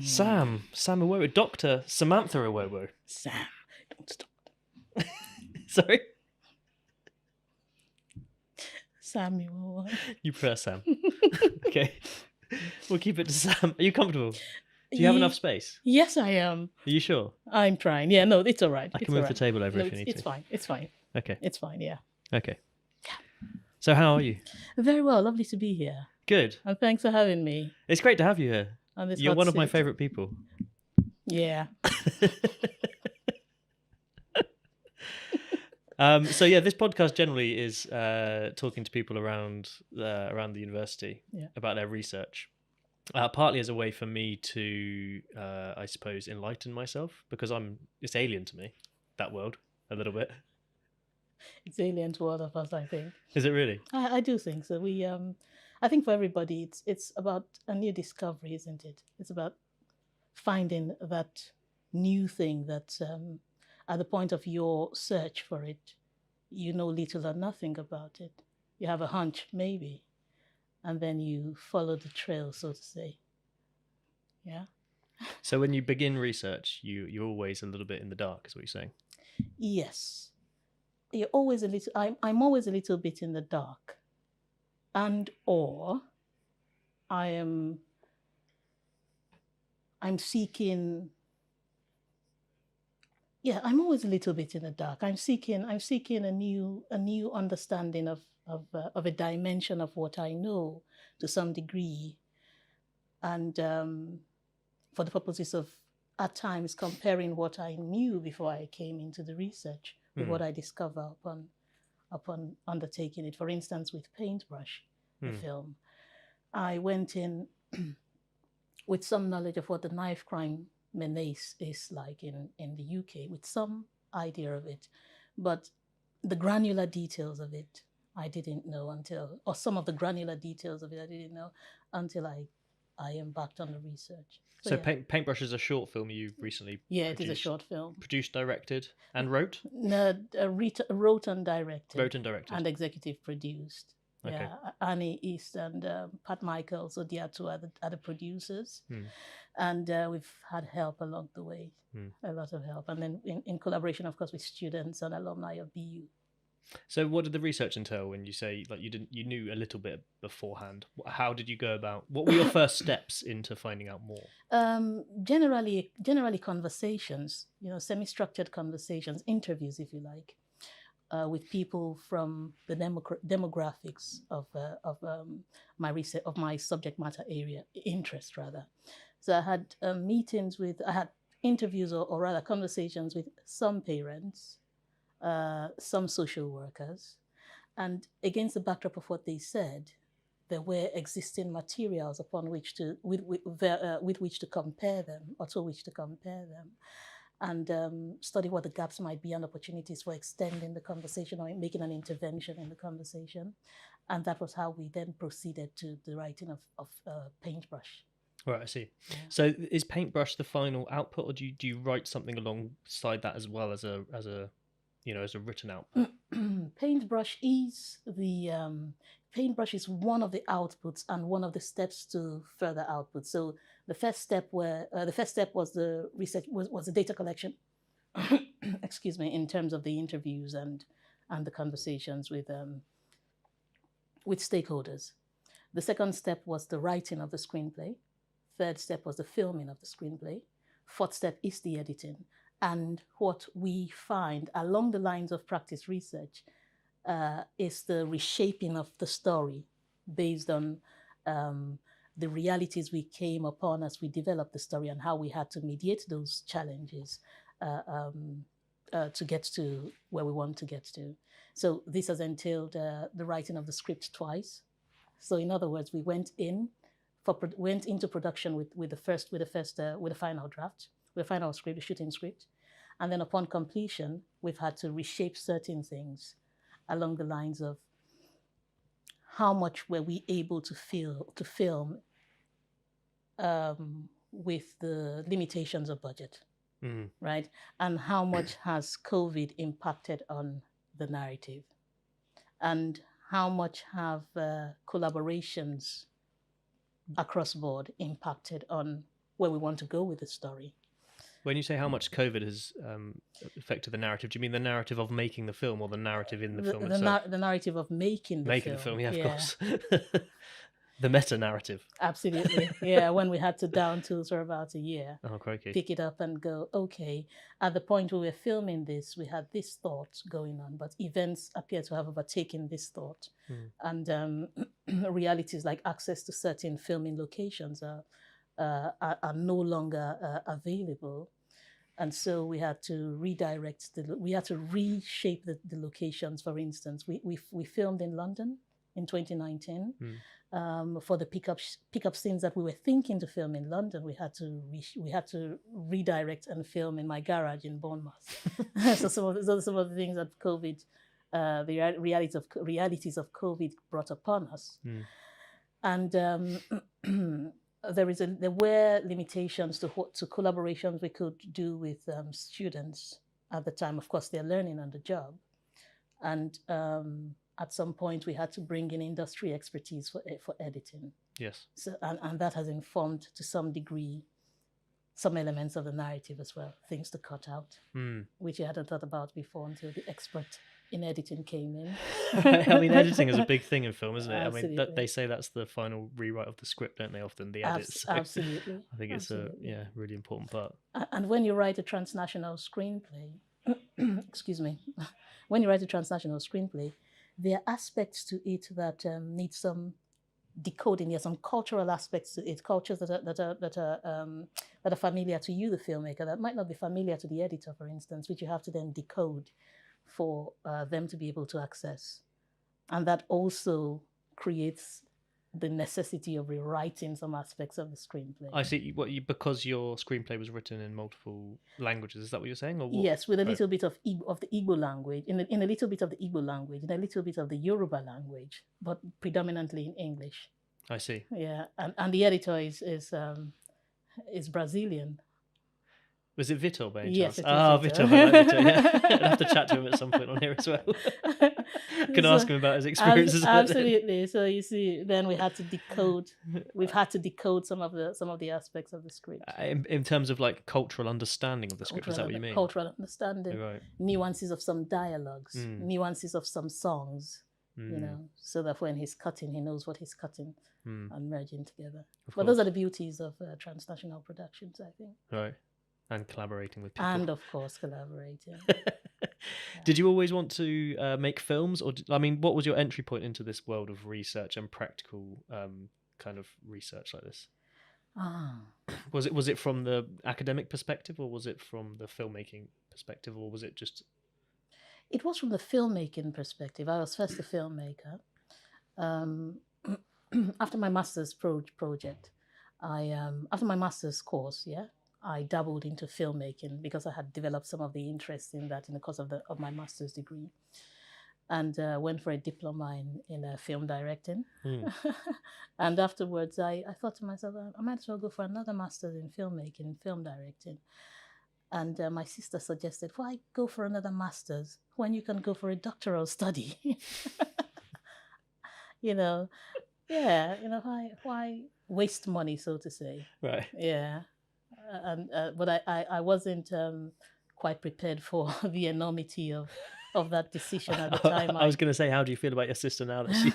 Sam Iwowo, Dr. Samantha Iwowo. Sam, don't stop. Sorry? Samuel. You prefer Sam. Okay. We'll keep it to Sam. Are you comfortable? Do you have enough space? Yes, I am. Are you sure? I'm trying. Yeah, no, it's all right. I can move the table over if you need it's to. fine. It's fine. Okay. It's fine, yeah. Okay. So how are you? Very well. Lovely to be here. Good. And thanks for having me. It's great to have you here. On this You're hot one of my seat. favourite people. Yeah. So yeah, this podcast generally is talking to people around the university about their research, partly as a way for me to, I suppose, enlighten myself, because it's alien to me, that world, a little bit. It's alien to all of us, I think. Is it really? I do think so. I think for everybody, it's about a new discovery, isn't it? It's about finding that new thing that at the point of your search for it, you know little or nothing about it. You have a hunch, maybe, and then you follow the trail, so to say. Yeah. So when you begin research, you're always a little bit in the dark, is what you're saying? Yes. You're always I'm always a little bit in the dark. Or I'm seeking. Yeah, I'm always a little bit in the dark. I'm seeking a new understanding of a dimension of what I know to some degree, and for the purposes of at times comparing what I knew before I came into the research with what I discover upon undertaking it. For instance, with Paintbrush, the film, I went in with some knowledge of what the knife crime menace is like in the UK, with some idea of it, but the granular details of it I didn't know or some of the granular details of it I didn't know until I embarked on the research. So Paintbrush is a short film you recently it is a short film. Produced, directed, and wrote? No, wrote and directed. Wrote and directed. And executive produced. Okay. Yeah, Annie East and Pat Michael, so they are two other producers. And we've had help along the way, a lot of help. And then in collaboration, of course, with students and alumni of BU. So what did the research entail when you say like you knew a little bit beforehand? How did you go about, what were your first steps into finding out more? Generally conversations, semi-structured conversations, interviews, if you like, with people from the demographics of my research, of my subject matter area, interest rather. So I had I had interviews or rather conversations with some parents, some social workers, and against the backdrop of what they said, there were existing materials upon which with which to compare them, or to which to compare them, and study what the gaps might be and opportunities for extending the conversation or making an intervention in the conversation. And that was how we then proceeded to the writing of Paintbrush. Right, I see. Yeah. So is Paintbrush the final output, or do you write something alongside that as well as a written output? Paintbrush is Paintbrush is one of the outputs and one of the steps to further output. So the first step was the research, was the data collection. Excuse me, in terms of the interviews and the conversations with stakeholders. The second step was the writing of the screenplay. Third step was the filming of the screenplay. Fourth step is the editing. And what we find along the lines of practice research is the reshaping of the story based on the realities we came upon as we developed the story and how we had to mediate those challenges to get to where we want to get to. So this has entailed the writing of the script twice. So in other words, we went into production with the final draft, with the final script, the shooting script. And then upon completion, we've had to reshape certain things along the lines of how much were we able to film with the limitations of budget, right? And how much has COVID impacted on the narrative? And how much have collaborations across board impacted on where we want to go with the story. When you say how much COVID has affected the narrative, do you mean the narrative of making the film or the narrative in the film itself? The narrative of making the film. Yeah, of course. The meta narrative. Absolutely. Yeah, when we had to down tools for about a year. Oh, crikey. Pick it up and go, okay, at the point where we're filming this, we had this thought going on, but events appear to have overtaken this thought. And realities like access to certain filming locations are no longer available. And so we had to redirect, we had to reshape the locations. For instance, we filmed in London in 2019. For the pickup scenes that we were thinking to film in London, we had to redirect and film in my garage in Bournemouth. So some of the things that COVID, the realities of COVID brought upon us. And there were limitations to collaborations we could do with students at the time. Of course, they're learning on the job, and at some point we had to bring in industry expertise for editing. Yes. So and that has informed to some degree some elements of the narrative as well, things to cut out, which I hadn't thought about before until the expert in editing came in. I mean, editing is a big thing in film, isn't it? Absolutely. I mean, they say that's the final rewrite of the script, don't they? Often the edits. So absolutely. I think it's a really important part. And when you write a transnational screenplay, excuse me, when you write a transnational screenplay, there are aspects to it that need some decoding. There are some cultural aspects to it, cultures that are familiar to you, the filmmaker, that might not be familiar to the editor, for instance, which you have to then decode for them to be able to access. And that also creates the necessity of rewriting some aspects of the screenplay. I see. Because your screenplay was written in multiple languages, is that what you're saying? Or what? Yes, with a little bit of the Igbo language, in a little bit of the Igbo language, and a little bit of the Yoruba language, but predominantly in English. I see. Yeah, and the editor is Brazilian. Was it Vitor by any Yes, chance? it is Vitor. Vitor. I like Vitor, yeah. I'll have to chat to him at some point on here as well. Can ask him about his experiences. Absolutely. So you see, then we had to decode. We've had to decode some of the aspects of the script. In terms of like cultural understanding of the script, is that what you mean? Cultural understanding, right. Nuances of some dialogues, nuances of some songs. You know, so that when he's cutting, he knows what he's cutting and merging together. But those are the beauties of transnational productions, I think. Right. And collaborating with people. And of course, collaborating. Did you always want to make films? Or what was your entry point into this world of research and practical kind of research like this? Was it from the academic perspective, or was it from the filmmaking perspective, or was it just... It was from the filmmaking perspective. I was first a filmmaker. After my master's project, after my master's course, I dabbled into filmmaking because I had developed some of the interest in that in the course of my master's degree, and went for a diploma in film directing. And afterwards, I thought to myself, I might as well go for another master's in filmmaking and film directing. And my sister suggested, why go for another master's when you can go for a doctoral study? Why waste money, so to say? Right. Yeah. But I wasn't quite prepared for the enormity of that decision at the time. I was going to say, how do you feel about your sister now that she,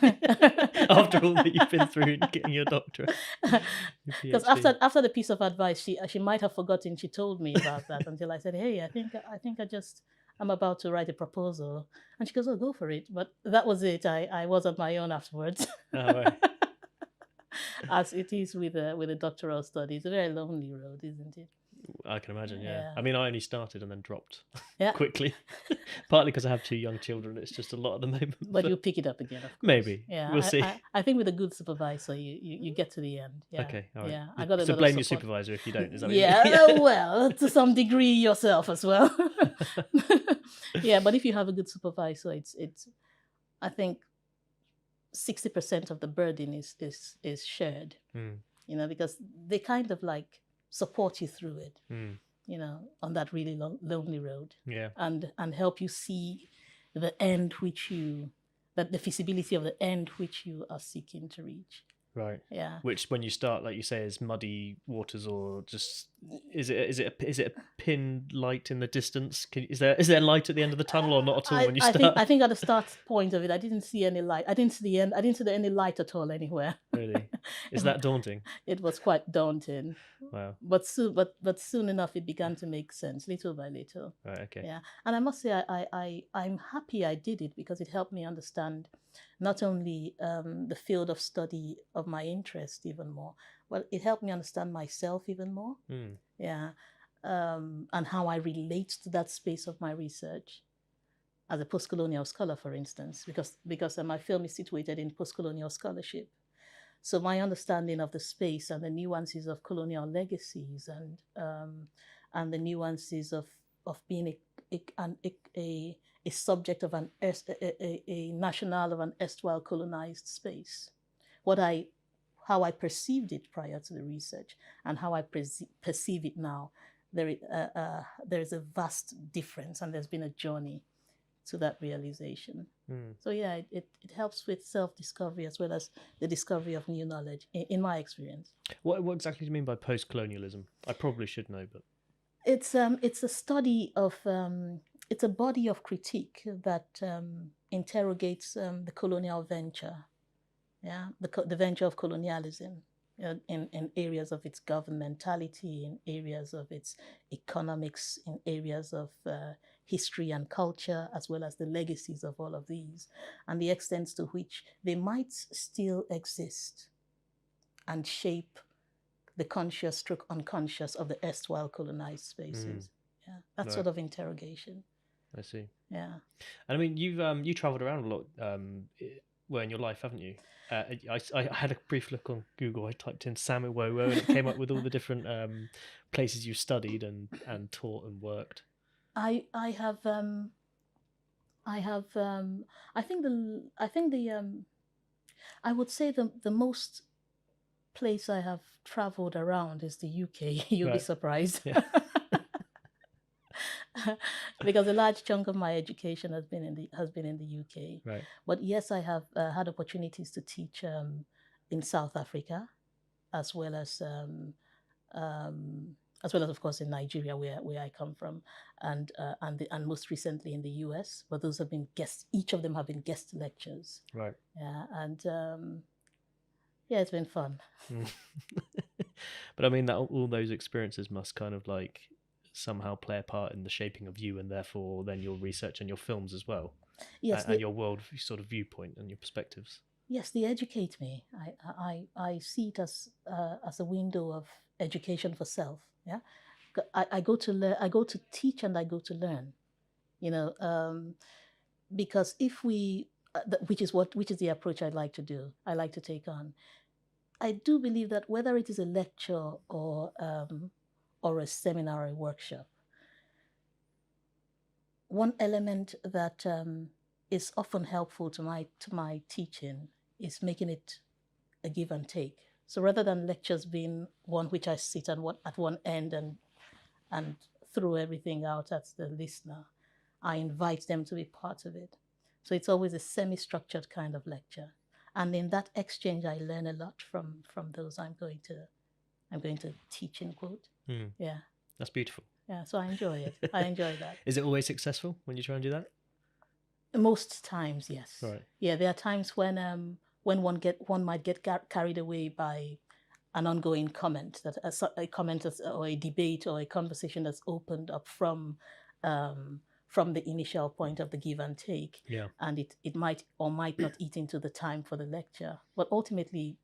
after all that you've been through in getting your doctorate? Because after the piece of advice, she might have forgotten she told me about that until I said, hey, I think I'm about to write a proposal. And she goes, oh, go for it. But that was it. I was on my own afterwards. Oh, right. As it is with a doctoral study. It's a very lonely road, isn't it? I can imagine, yeah. I only started and then dropped Yeah. quickly. Partly because I have 2 young children. It's just a lot at the moment. But you'll pick it up again, of course. Maybe. Yeah, we'll see. I think with a good supervisor, you get to the end. Yeah. Okay, all right. Yeah, I got a so lot blame of your support. supervisor if you don't. Is that what Yeah, you mean? well, to some degree yourself as well. Yeah, but if you have a good supervisor, it's I think 60% of the burden is shared. Because they kind of like support you through it. On that really lonely road. Yeah. And help you see the end the feasibility of the end which you are seeking to reach. Right. Yeah. Which, when you start, like you say, is muddy waters, or just is it a pin light in the distance? Is there light at the end of the tunnel, or not at all when you start? I think at the start point of it, I didn't see any light. I didn't see the end. I didn't see any light at all anywhere. Really? Is that daunting? It was quite daunting. Wow. But soon enough, it began to make sense, little by little. Right. Okay. Yeah. And I must say, I'm happy I did it, because it helped me understand not only the field of study of my interest even more, but it helped me understand myself even more. Yeah. And how I relate to that space of my research as a post-colonial scholar, for instance, because my film is situated in post-colonial scholarship. So my understanding of the space and the nuances of colonial legacies and the nuances of being a subject of a national of an erstwhile colonized space, how I perceived it prior to the research and how I perceive it now, there is a vast difference, and there's been a journey to that realization. So yeah, it helps with self-discovery as well as the discovery of new knowledge, in my experience. What exactly do you mean by post-colonialism? I probably should know, but it's a study of it's a body of critique that interrogates the colonial venture, the venture of colonialism, in areas of its governmentality, in areas of its economics, in areas of history and culture, as well as the legacies of all of these, and the extent to which they might still exist and shape the conscious stroke unconscious of the erstwhile colonized spaces. Yeah, that sort of interrogation. I see. Yeah. And I mean, you've you travelled around a lot in your life, haven't you? I had a brief look on Google. I typed in Iwowo, and it came up with all the different places you studied and taught and worked. I would say the most place I have traveled around is the UK. You'll be surprised. Yeah. Because a large chunk of my education has been in the UK. Right. But yes, I have had opportunities to teach in South Africa, as well as of course in Nigeria, where I come from, and most recently in the US. But those have been each of them have been guest lectures. Right. Yeah, and yeah, it's been fun. But I mean, that all those experiences must kind of like somehow play a part in the shaping of you, and therefore then your research and your films as well. Yes, and your world sort of viewpoint and your perspectives. Yes, they educate me. I see it as a window of education for self. Yeah, I go to teach and I go to learn. Because if we, which is the approach I'd like to do. I like to take on. I do believe that whether it is a lecture or a seminar or a workshop, one element that is often helpful to my teaching is making it a give and take. So rather than lectures being one which I sit at one end and throw everything out at the listener, I invite them to be part of it. So it's always a semi-structured kind of lecture. And in that exchange, I learn a lot from those I'm going to teach, in quote. Yeah. That's beautiful. Yeah, so I enjoy it. I enjoy that. Is it always successful when you try and do that? Most times, yes. Right. Yeah, there are times when one might get carried away by an ongoing comment, that a comment or a debate or a conversation that's opened up from the initial point of the give and take. Yeah. And it might or might not eat into the time for the lecture. But ultimately,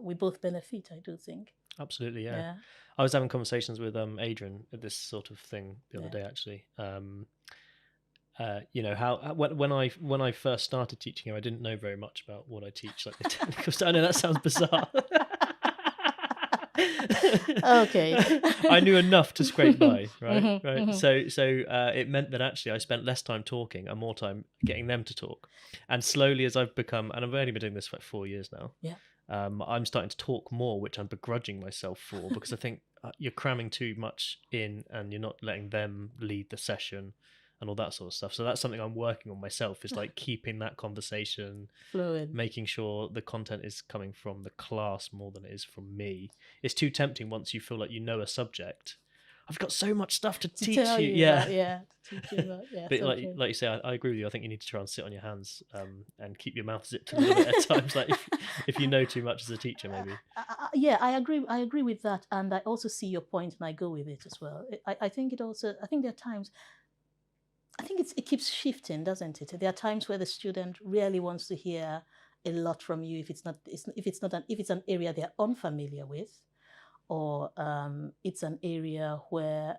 we both benefit, I do think. Absolutely, yeah. I was having conversations with Adrian at this sort of thing the other day, actually. How when I first started teaching him, I didn't know very much about what I teach, like the technical stuff. I know that sounds bizarre. Okay. I knew enough to scrape by, right? Right. Mm-hmm. So it meant that actually I spent less time talking and more time getting them to talk. And slowly, as I've become, and I've only been doing this for like 4 years now. Yeah. I'm starting to talk more, which I'm begrudging myself for, because I think you're cramming too much in and you're not letting them lead the session. and all that sort of stuff. So that's something I'm working on myself, is like keeping that conversation fluid, making sure the content is coming from the class more than it is from me. It's too tempting once you feel like you know a subject. I've got so much stuff to teach tell you. you about, to teach you about, But so like you say, I agree with you. I think you need to try and sit on your hands and keep your mouth zipped a little bit at times. Like if you know too much as a teacher, maybe. I agree with that, and I also see your point, and I go with it as well. I think there are times. I think it keeps shifting, doesn't it? There are times where the student really wants to hear a lot from you if it's an area they're unfamiliar with, or it's an area where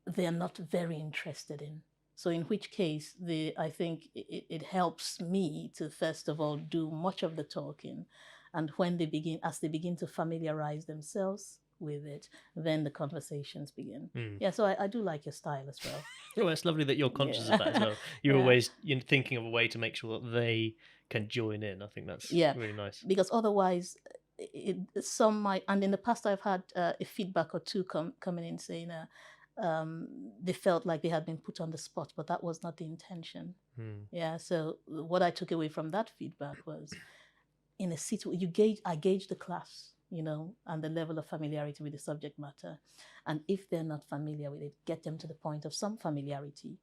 they're not very interested in. So in which case, I think it helps me to first of all do much of the talking, and when as they begin to familiarize themselves with it, then the conversations begin. Yeah, so I do like your style as well. Oh, it's lovely that you're conscious of that as well. You're always thinking of a way to make sure that they can join in. I think that's really nice. Because otherwise, some might, and in the past I've had a feedback or two coming in saying they felt like they had been put on the spot, but that was not the intention. Yeah, so what I took away from that feedback was, in a situation, I gauge the class, and the level of familiarity with the subject matter. And if they're not familiar with it, get them to the point of some familiarity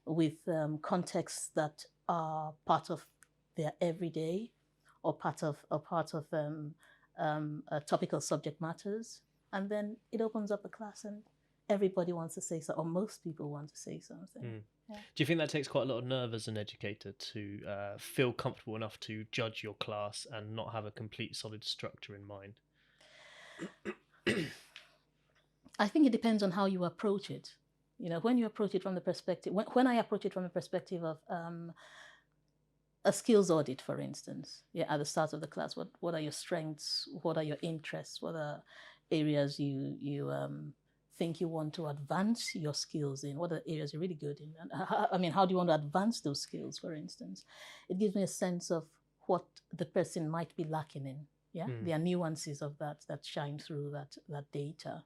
with contexts that are part of their everyday, or part of topical subject matters. And then it opens up the class, and everybody wants to say something, or most people want to say something. Yeah. Do you think that takes quite a lot of nerve as an educator to feel comfortable enough to judge your class and not have a complete solid structure in mind? I think it depends on how you approach it. When you approach it from the perspective, when I approach it from the perspective of a skills audit, for instance, at the start of the class, what are your strengths? What are your interests? What are areas you think you want to advance your skills in? What are the areas you're really good in? And how do you want to advance those skills, for instance? It gives me a sense of what the person might be lacking in. There are nuances of that shine through that data.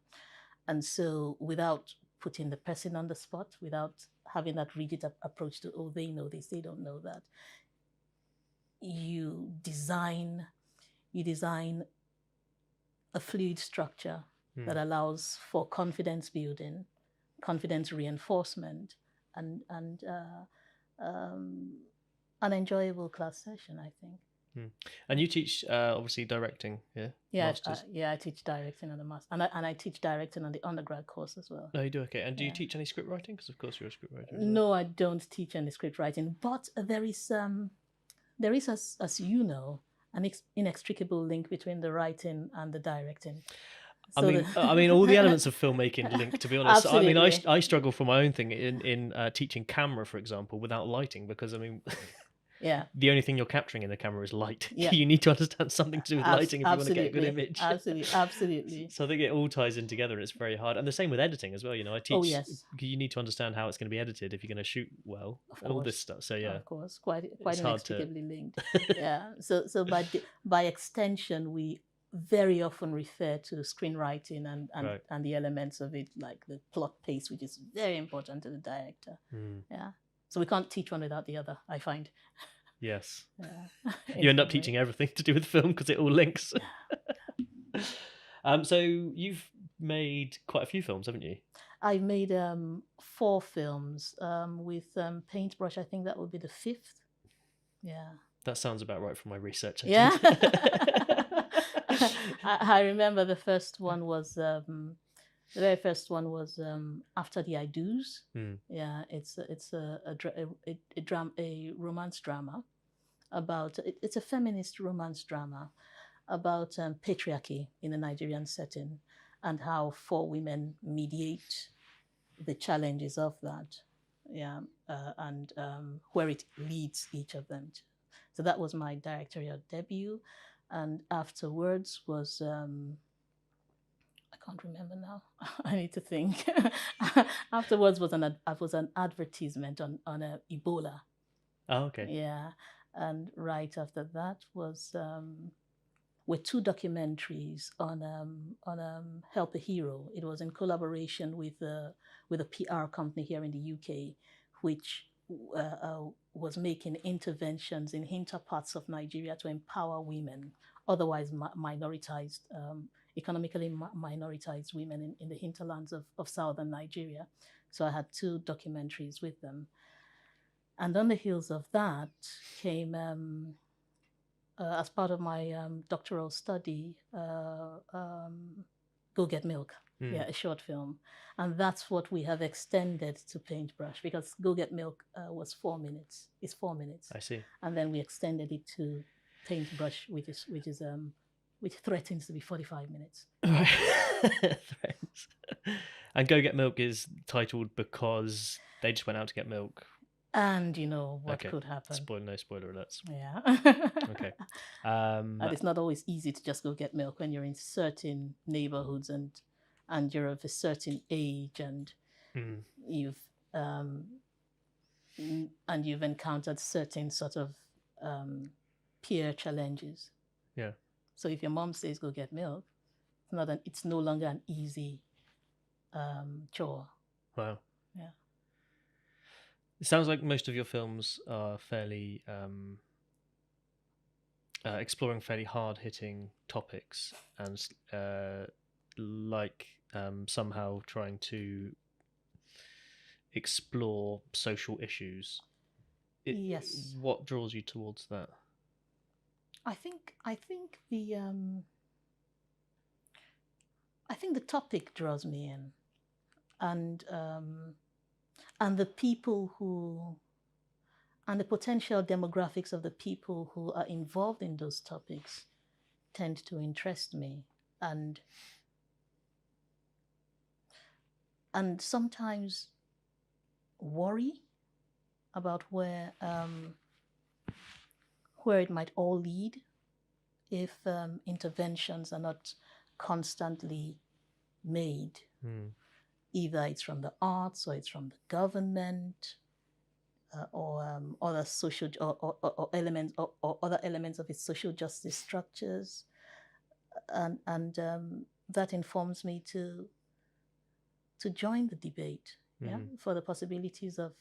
And so without putting the person on the spot, without having that rigid approach to, oh, they know this, they don't know that, you design a fluid structure that allows for confidence building, confidence reinforcement, and an enjoyable class session, I think. And you teach obviously directing, I teach directing on the master, and I teach directing on the undergrad course as well. No, you do. Okay. And do you teach any script writing? Because of course you're a script writer. No, I don't teach any script writing, but there is as you know, an inextricable link between the writing and the directing. So I mean, all the elements of filmmaking link, to be honest. Absolutely. I mean, I struggle for my own thing in teaching camera, for example, without lighting, because I mean, the only thing you're capturing in the camera is light. You need to understand something to do with lighting if you want to get a good image. Absolutely. So I think it all ties in together, and it's very hard. And the same with editing as well. I teach. You need to understand how it's going to be edited if you're going to shoot well, and all this stuff. So of course, quite inextricably linked. So by extension, we very often refer to screenwriting and the elements of it, like the plot pace, which is very important to the director. So we can't teach one without the other, I find. Yes. You end up teaching everything to do with film because it all links. So you've made quite a few films, haven't you? I've made 4 films with Paintbrush. I think that would be the 5th. Yeah. That sounds about right from my research. I remember the first one was the very first one was After the I Do's. Yeah, it's a romance drama about it's a feminist romance drama about patriarchy in a Nigerian setting, and how 4 women mediate the challenges of that. And where it leads each of them to. So that was my directorial debut, and afterwards was I can't remember now. I need to think. Afterwards was an advertisement on Ebola. Oh, okay. Yeah, and right after that was were two documentaries on Help a Hero. It was in collaboration with a PR company here in the UK, which was making interventions in hinter parts of Nigeria to empower women, otherwise minoritized, economically minoritized women in the hinterlands of southern Nigeria. So I had two documentaries with them. And on the heels of that came, as part of my doctoral study, Go Get Milk. Yeah, a short film. And that's what we have extended to Paintbrush, because Go Get Milk was 4 minutes. It's 4 minutes. I see. And then we extended it to Paintbrush, which threatens to be 45 minutes. Threatens. And Go Get Milk is titled because they just went out to get milk. And you know what could happen. No spoiler alerts. Yeah. Okay. And it's not always easy to just go get milk when you're in certain neighborhoods and you're of a certain age and you've encountered certain sort of peer challenges. Yeah. So if your mom says go get milk, it's no longer an easy chore. Wow. Yeah. It sounds like most of your films are fairly exploring fairly hard-hitting topics and somehow trying to explore social issues. Yes. What draws you towards that? I think the topic draws me in, and the people and the potential demographics of the people who are involved in those topics tend to interest me, and sometimes worry about where it might all lead if interventions are not constantly made. Either it's from the arts or it's from the government or other social or elements or other elements of its social justice structures, and that informs me to join the debate. For the possibilities of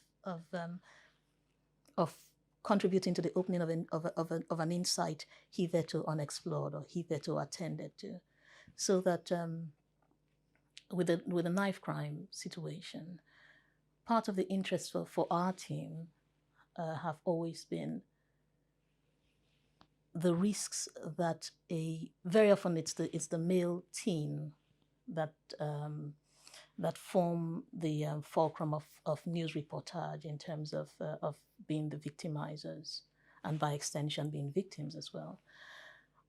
contributing to the opening of an insight hitherto unexplored or hitherto attended to, so that with the knife crime situation, part of the interest for our team have always been the risks that very often it's the male teen that form the fulcrum of news reportage in terms of being the victimizers and by extension being victims as well.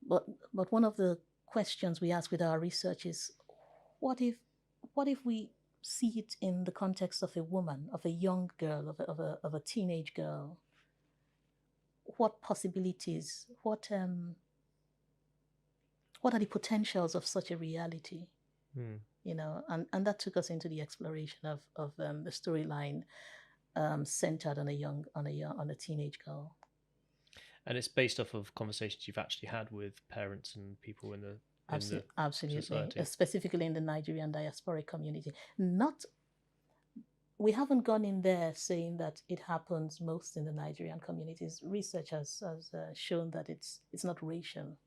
But one of the questions we ask with our research is, what if we see it in the context of a woman, of a young girl, of a teenage girl? What possibilities? What are the potentials of such a reality? You know, and that took us into the exploration of the storyline centered on a teenage girl. And it's based off of conversations you've actually had with parents and people in the absolutely, society. Specifically in the Nigerian diasporic community. We haven't gone in there saying that it happens most in the Nigerian communities. Research has shown that it's not racial.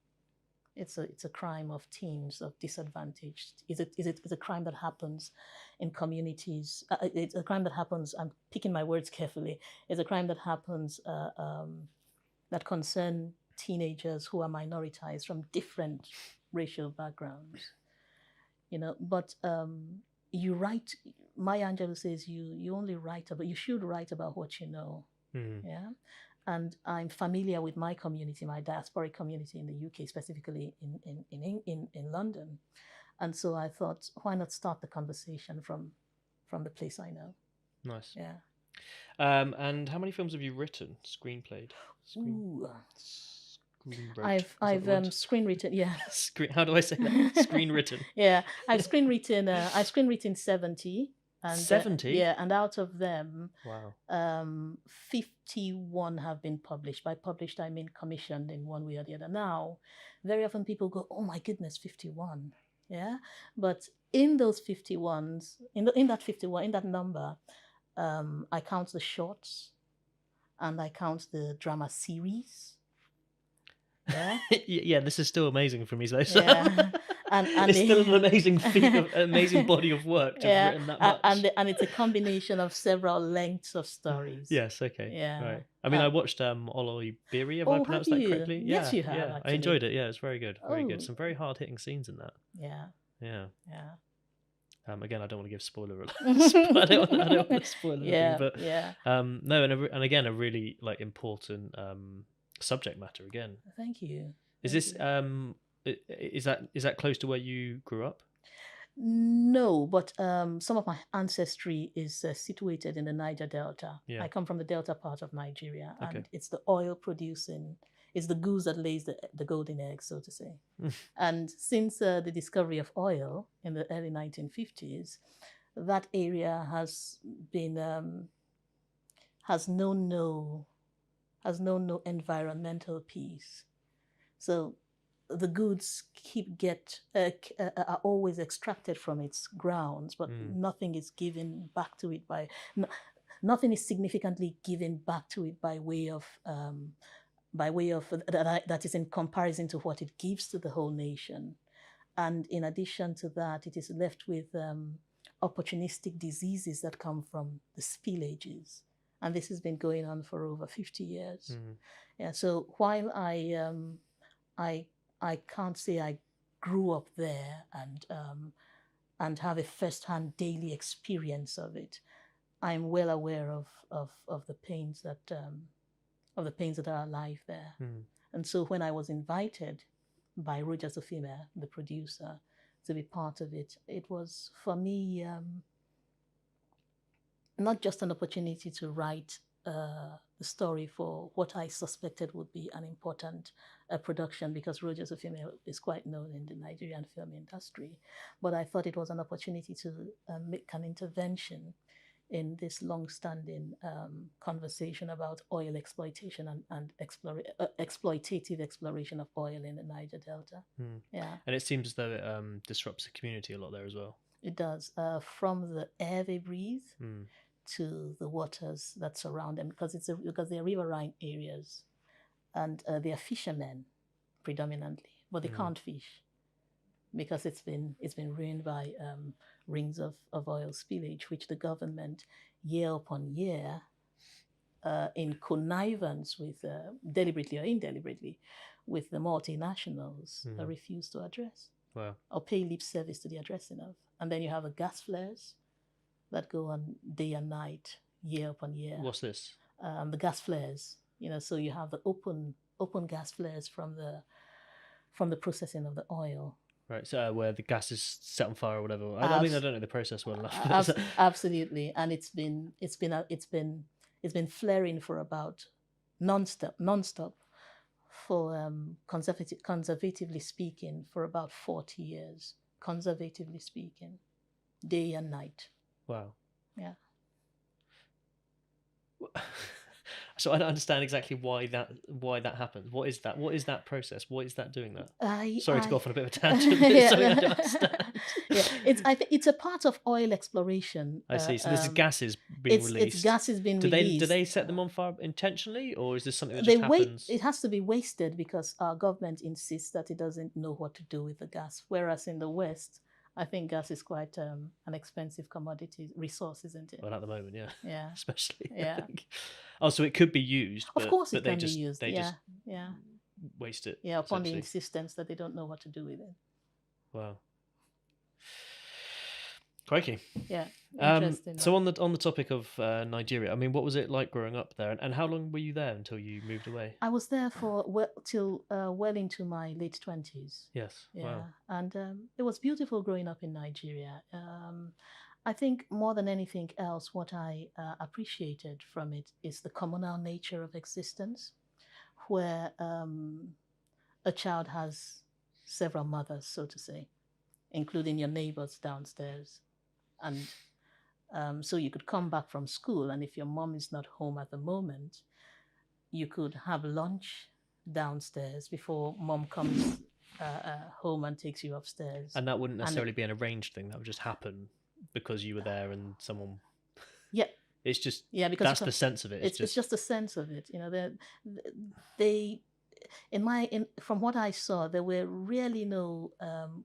It's a crime of teens, of disadvantaged. It's a crime that happens in communities. It's a crime that happens. I'm picking my words carefully. It's a crime that happens that concern teenagers who are minoritized from different racial backgrounds. You know, but you write. Maya Angelou says you only write about. You should write about what you know. Yeah. And I'm familiar with my community, my diasporic community in the UK, specifically in London. And so I thought, why not start the conversation from the place I know? Nice. Yeah. And how many films have you written, screenplayed? I've screenwritten. Yeah. How do I say that? Screenwritten. Yeah, I've screenwritten 70. And 70? and out of them, wow, 51 have been published. By published, I mean commissioned in one way or the other. Now, very often people go, "Oh my goodness, 51!" Yeah, but in those 51s, in that 51, in that number, I count the shorts, and I count the drama series. Yeah, yeah, this is still amazing for me. So yeah. And it's still an amazing feat, of amazing body of work to have written that much. And it's a combination of several lengths of stories. Yes, okay, Yeah. right. I mean, I watched Oloi Biri. Have I pronounced have that you? correctly? Yes, yeah, you have. yeah. Actually. I enjoyed it. Yeah, it's very good, very good. Oh. Some very hard hitting scenes in that. Yeah. Yeah. Yeah. Again, I don't want to give spoiler alerts. I don't want to spoil anything. Yeah. But Yeah. no, and again, a really like important subject matter. Again. Thank you. Is this is that close to where you grew up? No, but some of my ancestry is situated in the Niger Delta. Yeah. I come from the Delta part of Nigeria, Okay. and it's the oil producing, it's the goose that lays the golden egg, so to say. And since the discovery of oil in the early 1950s, that area has been has known no environmental peace. So the goods are always extracted from its grounds, but nothing is given back to it nothing is significantly given back to it by way of that is in comparison to what it gives to the whole nation. And in addition to that, it is left with opportunistic diseases that come from the spillages. And this has been going on for over 50 years. Yeah. So while I can't say I grew up there and have a first-hand daily experience of it, I'm well aware of the pains that are alive there. And so when I was invited by Roger Sofima, the producer, to be part of it, it was for me not just an opportunity to write the story for what I suspected would be an important production, because Roger Sofima is quite known in the Nigerian film industry, but I thought it was an opportunity to make an intervention in this long-standing conversation about oil exploitation and exploitative exploration of oil in the Niger Delta. Yeah. And it seems as though it disrupts the community a lot there as well. It does, from the air they breathe to the waters that surround them, because they're riverine areas, and they are fishermen predominantly, but they can't fish because it's been ruined by rings of oil spillage, which the government year upon year, in connivance with deliberately or indeliberately with the multinationals, refuse to address. Wow. Or pay lip service to the addressing of. And then you have the gas flares that go on day and night, year upon year. What's this? The gas flares. So you have the open gas flares from the processing of the oil. Right. So where the gas is set on fire or whatever. I mean, I don't know the process well enough. Absolutely, and it's been flaring for about non-stop for conservatively speaking for about 40 years. Conservatively speaking, day and night. Wow. Yeah. So I don't understand exactly why that happens. What is that? What is that process? What is that doing that? Sorry to go off on a bit of a tangent. It's something I don't understand. Yeah, it's a part of oil exploration. I see. So this gas is being released. It's gas is being released. Do they set them on fire intentionally, or is this something that just happens? It has to be wasted because our government insists that it doesn't know what to do with the gas. Whereas in the West, I think gas is quite an expensive commodity resource, isn't it? Well, at the moment, yeah. Yeah. Especially. Yeah. Oh, so it could be used. Of course, it can be used. They just waste it. Yeah, upon the insistence that they don't know what to do with it. Wow. Crikey. Yeah. Interesting. So on the topic of Nigeria, I mean, what was it like growing up there, and how long were you there until you moved away? I was there for till well into my late 20s. Yes. Yeah. Wow. And it was beautiful growing up in Nigeria. I think more than anything else, what I appreciated from it is the communal nature of existence, where a child has several mothers, so to say, including your neighbors downstairs. And So you could come back from school, and if your mom is not home at the moment, you could have lunch downstairs before mom comes home and takes you upstairs. And that wouldn't necessarily be an arranged thing. That would just happen because you were there and someone. Yeah. It's just because that's the sense of it. It's just the sense of it. You know, they from what I saw, there were really no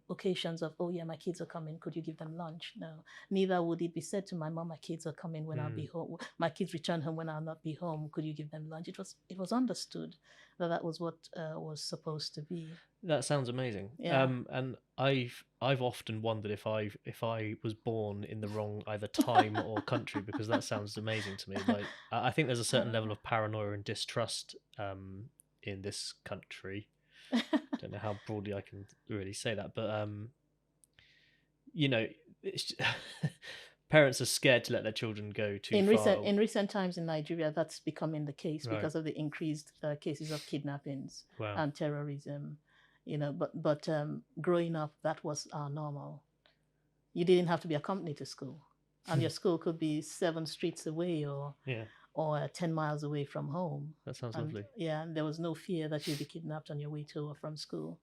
occasions of, oh yeah, my kids are coming, could you give them lunch? No, neither would it be said to my mom, my kids are coming when I'll be home. My kids return home when I'll not be home. Could you give them lunch? It was understood that was what was supposed to be. That sounds amazing. Yeah. And I've often wondered if I was born in the wrong either time or country, because that sounds amazing to me. Like I think there's a certain level of paranoia and distrust in this country. Don't know how broadly I can really say that, but you know, it's parents are scared to let their children go too far. In recent times in Nigeria, that's becoming the case because of the increased cases of kidnappings and terrorism. You know, but growing up, that was our normal. You didn't have to be accompanied to school, and your school could be 7 streets away or 10 miles away from home. That sounds lovely. Yeah, and there was no fear that you'd be kidnapped on your way to or from school.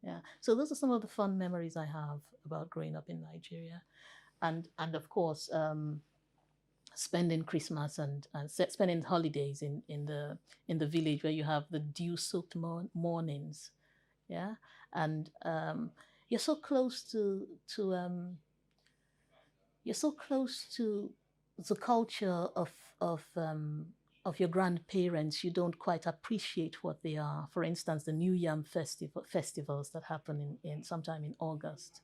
Yeah, so those are some of the fun memories I have about growing up in Nigeria, and of course, spending Christmas and spending holidays in the village where you have the dew-soaked mornings. Yeah, and you're so close to the culture of your grandparents. You don't quite appreciate what they are. For instance, the New Yam festivals that happen in sometime in August.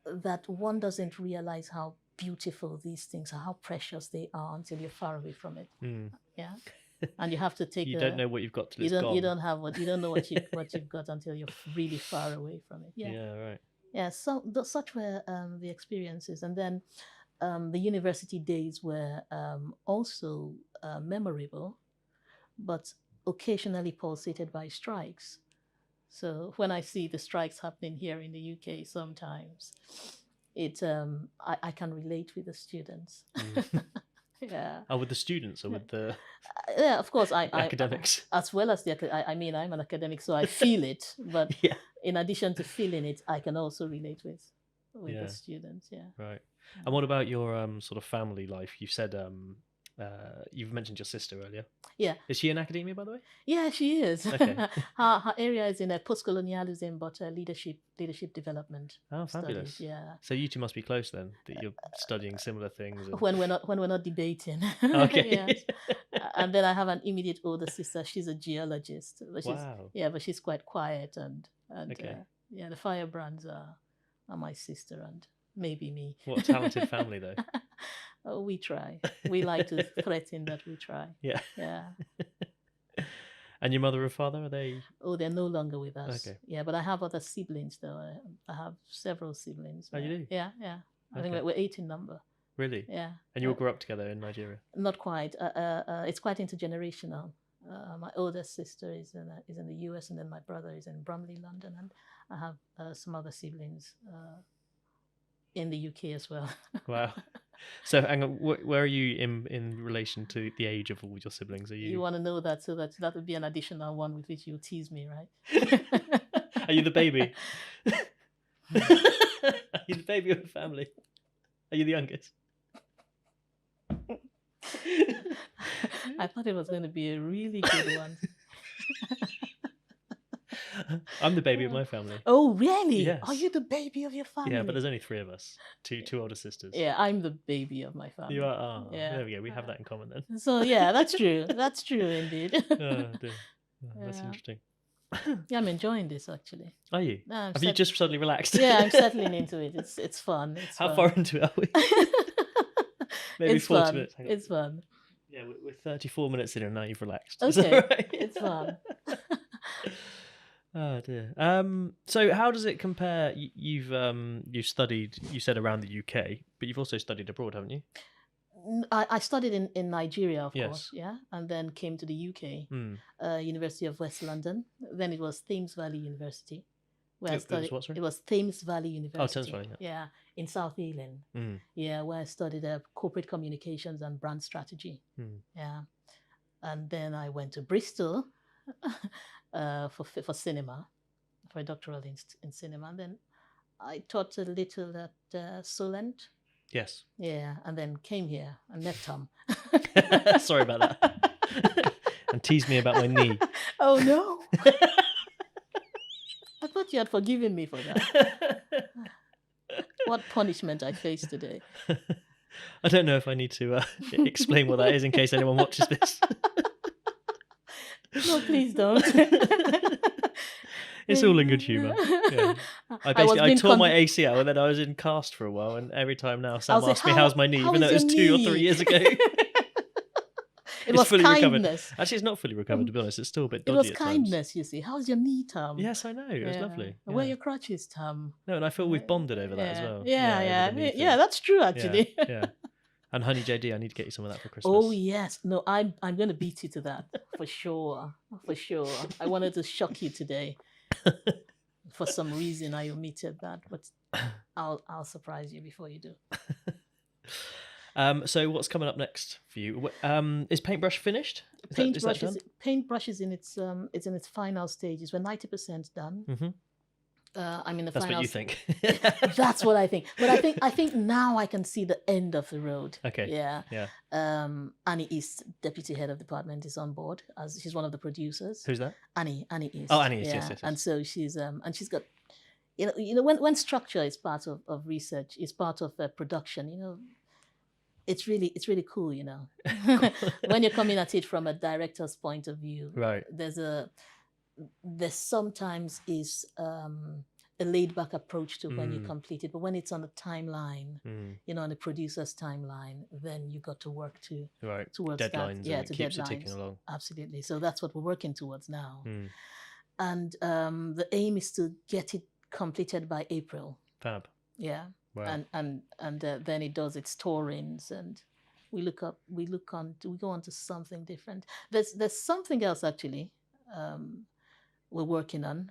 That one doesn't realize how beautiful these things are, how precious they are until you're far away from it. Yeah. And you have to take. You don't know what you've got till it's gone. You don't know what you've got until you're really far away from it. Yeah. Yeah. Right. Yeah. So such were the experiences, and then the university days were also memorable, but occasionally pulsated by strikes. So when I see the strikes happening here in the UK, sometimes I can relate with the students. Yeah. Oh, with the students or with the yeah, of course, academics as well as I mean, I'm an academic, so I feel it. But in addition to feeling it, I can also relate with the students. Yeah. Right. And what about your sort of family life? You said you've mentioned your sister earlier. Yeah. Is she in academia, by the way? Yeah, she is. Okay. her area is in post-colonialism, but leadership development. Oh, fabulous. Studies, yeah. So you two must be close then, that you're studying similar things. And... When we're not debating. Okay. And then I have an immediate older sister. She's a geologist. But wow. But she's quite quiet and okay. The firebrands are my sister and maybe me. What a talented family, though. Oh, we try. We like to threaten that we try. Yeah. Yeah. And your mother and father, are they? Oh, they're no longer with us. Okay. Yeah, but I have other siblings, though. I have several siblings. Oh, you do? Yeah. I think we're 8 in number. Really? Yeah. And you all grew up together in Nigeria? Not quite. It's quite intergenerational. My oldest sister is in the US, and then my brother is in Bromley, London, and I have some other siblings in the UK as well. Wow. So, hang on, where are you in relation to the age of all your siblings? Are you? You want to know that, so that would be an additional one with which you tease me, right? Are you the baby? Are you the baby of the family? Are you the youngest? I thought it was going to be a really good one. I'm the baby of my family. Oh, really? Yes. Are you the baby of your family? Yeah, but there's only 3 of us. Two older sisters. Yeah, I'm the baby of my family. You are? Oh, yeah. There we go. We have that in common then. So, yeah, that's true. That's true indeed. Oh, dear. Oh, that's interesting. Yeah, I'm enjoying this, actually. Are you? No, have you just suddenly relaxed? Yeah, I'm settling into it. It's fun. How far into it are we? Maybe it's 40 fun. minutes. It's fun. Yeah, we're 34 minutes in and now you've relaxed. Okay, right? It's fun. Oh dear. So how does it compare? You've studied, you said, around the UK, but you've also studied abroad, haven't you? I studied in Nigeria, of course, yeah, and then came to the UK, University of West London. Then it was Thames Valley University, where I studied. It was what, sorry? It was Thames Valley University. Oh, Thames Valley, yeah, in South Ealing. Yeah, where I studied corporate communications and brand strategy. Yeah, and then I went to Bristol for cinema, for a doctoral in cinema, and then I taught a little at Solent. Yes. Yeah, and then came here and met Tom. Sorry about that. And teased me about my knee. Oh no! I thought you had forgiven me for that. What punishment I face today. I don't know if I need to explain what that is in case anyone watches this. No, please don't. It's all in good humour. Yeah. I tore my ACL and then I was in cast for a while, and every time now Sam asks me how's my knee, even though it was 2 or 3 years ago. It was fully kindness. Recovered. Actually, it's not fully recovered, to be honest. It's still a bit dodgy. It was at kindness, times. you see. How's your knee, Tom? Yes, I know. It was lovely. Yeah. Where are your crutches, Tom? No, and I feel we've bonded over that as well. Yeah, that's true, actually. Yeah. And Honey JD, I need to get you some of that for Christmas. Oh, yes. No, I'm going to beat you to that, for sure. For sure. I wanted to shock you today. For some reason, I omitted that, but I'll surprise you before you do. So what's coming up next for you? Is Paintbrush finished? Paintbrush is in its final stages. We're 90% done. Mm-hmm. I'm in the That's final. That's what you think. That's what I think. But I think now I can see the end of the road. Okay. Yeah. Yeah. Annie East, deputy head of department, is on board as she's one of the producers. Who's that? Annie East. Oh, Annie East. Yeah. Yes. And so she's got, you know, when structure is part of research, is part of production. You know, it's really cool. You know, when you're coming at it from a director's point of view. Right. There sometimes is a laid-back approach to when you complete it, but when it's on the timeline, you know, on the producer's timeline, then you got to work towards deadlines. That. Yeah, to keeps it ticking along. Absolutely. So that's what we're working towards now, and the aim is to get it completed by April. Fab. Yeah. Wow. And then it does its tourings, and we go on to something different. There's something else actually. We're working on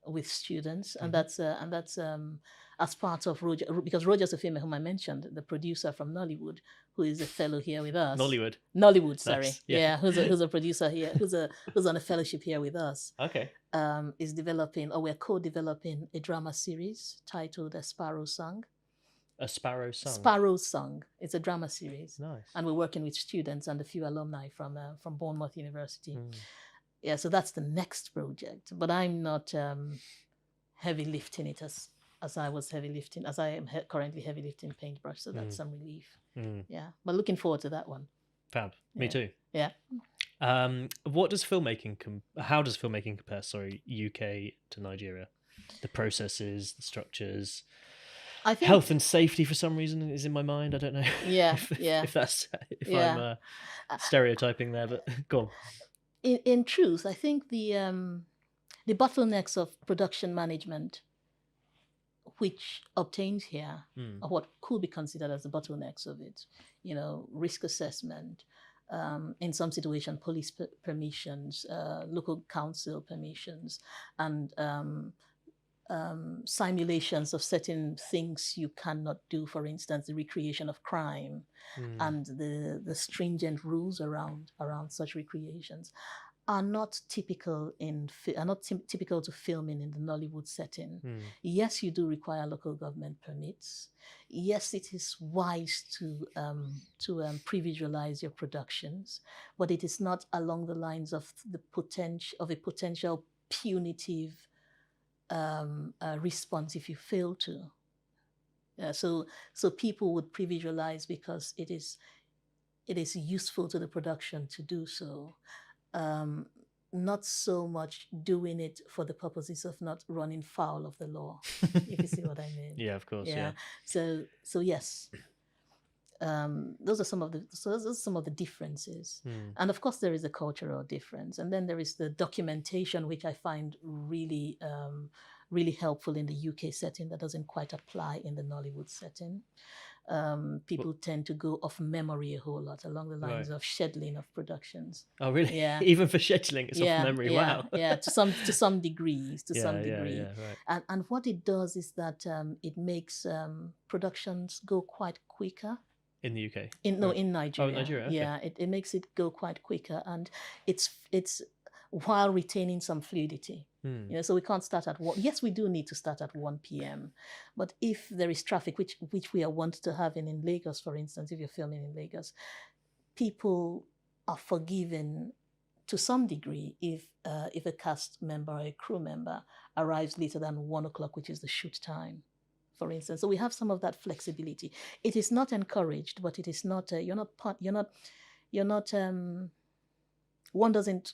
with students, and that's as part of Roger, because Roger's a filmmaker whom I mentioned, the producer from Nollywood, who is a fellow here with us. Nollywood, sorry, nice. Yeah, who's a producer here, who's on a fellowship here with us. Okay, is developing, or we're co-developing a drama series titled A Sparrow Song. A Sparrow Song. Sparrow Song. It's a drama series. Nice. And we're working with students and a few alumni from Bournemouth University. Yeah, so that's the next project. But I'm not heavy lifting it as I am currently heavy lifting Paintbrush. So that's some relief. Yeah, but looking forward to that one. Fab. Me too. Yeah. How does filmmaking compare? Sorry, UK to Nigeria. The processes, the structures. I think health and safety for some reason is in my mind. I don't know. Yeah, if I'm stereotyping there, but go on. In truth, I think the bottlenecks of production management, which obtained here, are what could be considered as the bottlenecks of it. You know, risk assessment, in some situations, police permissions, local council permissions, and simulations of certain things you cannot do. For instance, the recreation of crime and the stringent rules around such recreations are not typical to filming in the Nollywood setting. Yes, you do require local government permits. Yes, it is wise to pre-visualize your productions, but it is not along the lines of a potential punitive response if you fail to. So people would pre-visualize because it is useful to the production to do so. Not so much doing it for the purposes of not running foul of the law, if you see what I mean. Yeah, of course. Yeah. So yes. Those are some of the differences, and of course there is a cultural difference, and then there is the documentation, which I find really helpful in the UK setting that doesn't quite apply in the Nollywood setting. people tend to go off memory a whole lot along the lines of scheduling of productions. Oh, really? Yeah. Even for scheduling, it's off memory. Wow. Yeah. To some degrees. Yeah, right. And what it does is that it makes productions go quite quicker. In the UK? In Nigeria. Oh, Nigeria. Okay. Yeah, it makes it go quite quicker, and it's while retaining some fluidity. So we can't start at 1. Yes, we do need to start at 1 p.m. But if there is traffic, which we are wont to have in Lagos, for instance, if you're filming in Lagos, people are forgiven to some degree if a cast member or a crew member arrives later than 1 o'clock, which is the shoot time, for instance. So we have some of that flexibility. It is not encouraged, but it is not. One doesn't,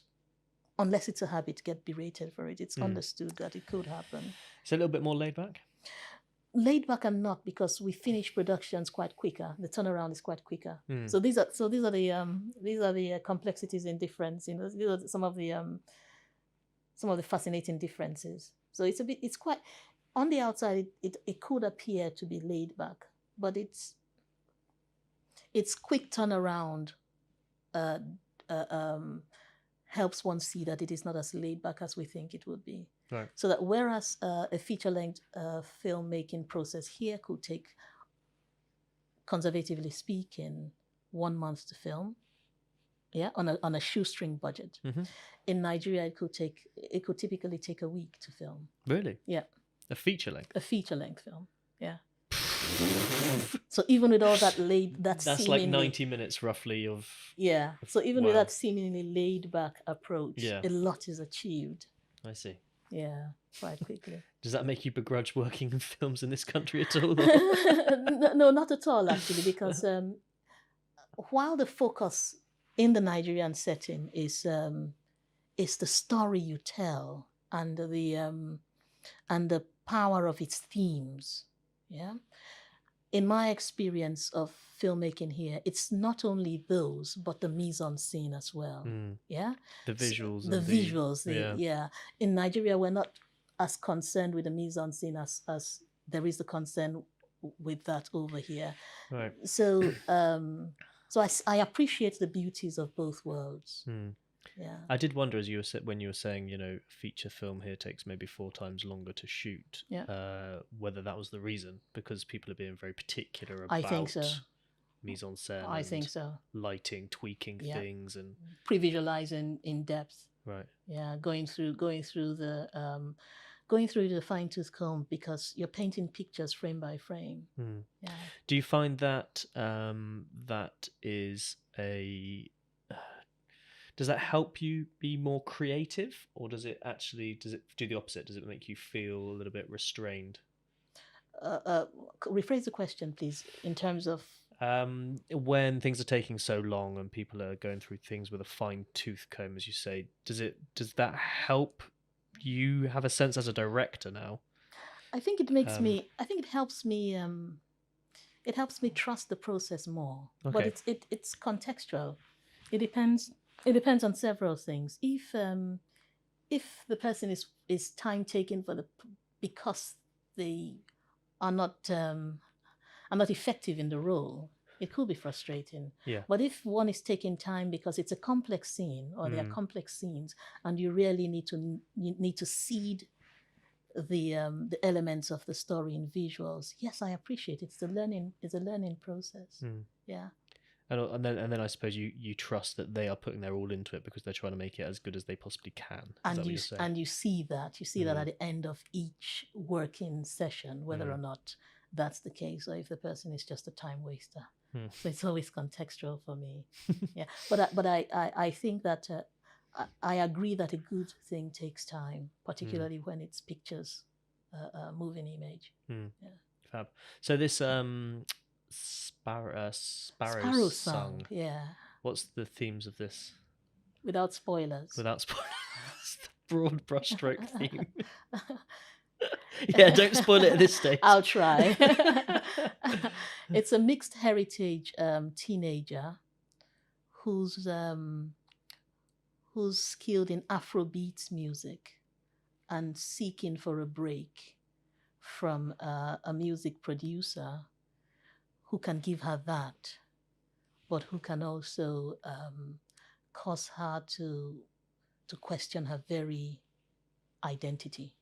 unless it's a habit, get berated for it. It's understood that it could happen. It's a little bit more laid back. Laid back and not, because we finish productions quite quicker. The turnaround is quite quicker. So these are the complexities in difference. These are some of the fascinating differences. So it's quite, on the outside it could appear to be laid back, but it's quick turnaround helps one see that it is not as laid back as we think it would be. Right. So that whereas a feature-length filmmaking process here could take, conservatively speaking, 1 month to film, on a shoestring budget. In Nigeria, it could typically take a week to film. Really? Yeah. A feature length? A feature-length film, yeah. So even with all that that's like 90 minutes roughly of... Yeah. So even with that seemingly laid-back approach, a lot is achieved. I see. Yeah, quite quickly. Does that make you begrudge working in films in this country at all? No, not at all, actually, because while the focus in the Nigerian setting is the story you tell and the power of its themes, in my experience of filmmaking here, it's not only those, but the mise-en-scene as well. The visuals. So the visuals. In Nigeria, we're not as concerned with the mise-en-scene as there is the concern with that over here. Right. So, I appreciate the beauties of both worlds. Yeah. I did wonder, as when you were saying, feature film here takes maybe 4 times longer to shoot. Whether that was the reason, because people are being very particular about. I think so. Mise-en-scène. I think so. Lighting, tweaking things, and pre-visualizing in depth. Right. Yeah, going through the fine-tooth comb, because you're painting pictures frame by frame. Yeah. Do you find that that is a... Does that help you be more creative, or does it do the opposite? Does it make you feel a little bit restrained? Rephrase the question, please, in terms of... when things are taking so long and people are going through things with a fine-tooth comb, as you say, does that help you have a sense as a director now? I think it makes me... I think it helps me... it helps me trust the process more. Okay. But it's contextual. It depends... It depends on several things. If the person is time taking because they are not effective in the role, it could be frustrating. Yeah. But if one is taking time because it's a complex scene, or there are complex scenes, and you really need to seed the elements of the story in visuals, yes, I appreciate it. It's a learning process. Yeah. And then I suppose you trust that they are putting their all into it because they're trying to make it as good as they possibly can. And you see that at the end of each working session, whether or not that's the case, or if the person is just a time waster. So it's always contextual for me. Yeah, but I think that I agree that a good thing takes time, particularly when it's pictures, moving image. Yeah. Fab. So this Sparrow Song. Yeah. What's the themes of this? Without spoilers. The broad brushstroke theme. Yeah, don't spoil it at this stage. I'll try. It's a mixed heritage teenager who's skilled in Afrobeats music and seeking for a break from a music producer who can give her that, but who can also cause her to question her very identity.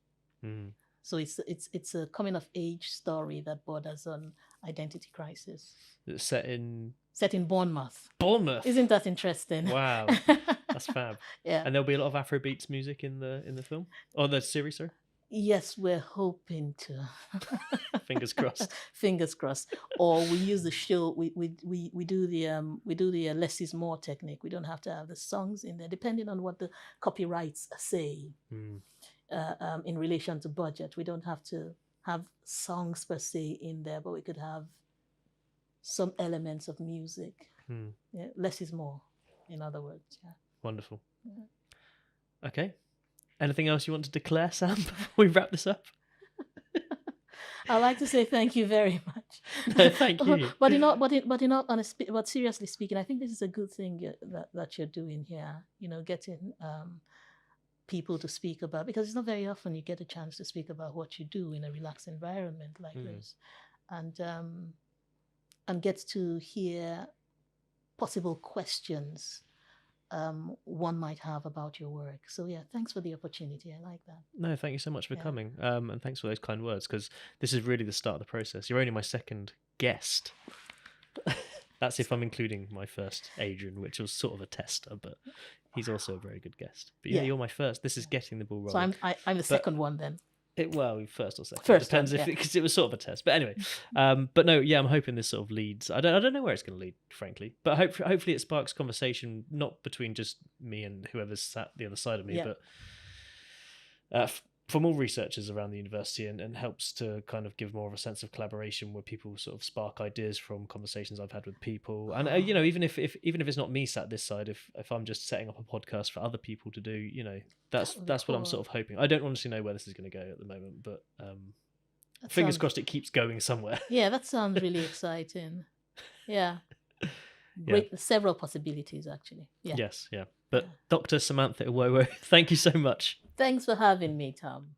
So it's a coming of age story that borders on identity crisis. It's set in Bournemouth. Bournemouth. Isn't that interesting? Wow, that's fab. Yeah. And there'll be a lot of Afrobeats music in the film or the series, sorry. Yes, we're hoping to. Fingers crossed. Fingers crossed. Or we use the show. We do the less is more technique. We don't have to have the songs in there, depending on what the copyrights say. In relation to budget, we don't have to have songs per se in there, but we could have some elements of music. Yeah, less is more, in other words. Yeah. Wonderful. Yeah. Okay. Anything else you want to declare, Sam, before we wrap this up? I'd like to say thank you very much. No, thank you. But seriously speaking, I think this is a good thing that you're doing here. Getting people to speak about, because it's not very often you get a chance to speak about what you do in a relaxed environment like this, and gets to hear possible questions one might have about your work. So yeah, thanks for the opportunity. I like that. No, thank you so much for coming. And thanks for those kind words, because this is really the start of the process. You're only my second guest. That's if I'm including my first, Adrian, which was sort of a tester, but he's also a very good guest. But yeah, you're my first. This is getting the ball rolling. So I'm the second one then. First or second. Depends because it was sort of a test. But anyway, but no, yeah, I'm hoping this sort of leads. I don't know where it's going to lead, frankly. But hopefully it sparks conversation, not between just me and whoever's sat the other side of me, but for more researchers around the university, and helps to kind of give more of a sense of collaboration where people sort of spark ideas from conversations I've had with people. And even if it's not me sat this side, if I'm just setting up a podcast for other people to do, that's what I'm sort of hoping. I don't honestly know where this is going to go at the moment, but fingers crossed it keeps going somewhere. Yeah, that sounds really exciting. Yeah. Great, several possibilities actually. Yeah. Yes, yeah. But Dr. Samantha Iwowo, thank you so much. Thanks for having me, Tom.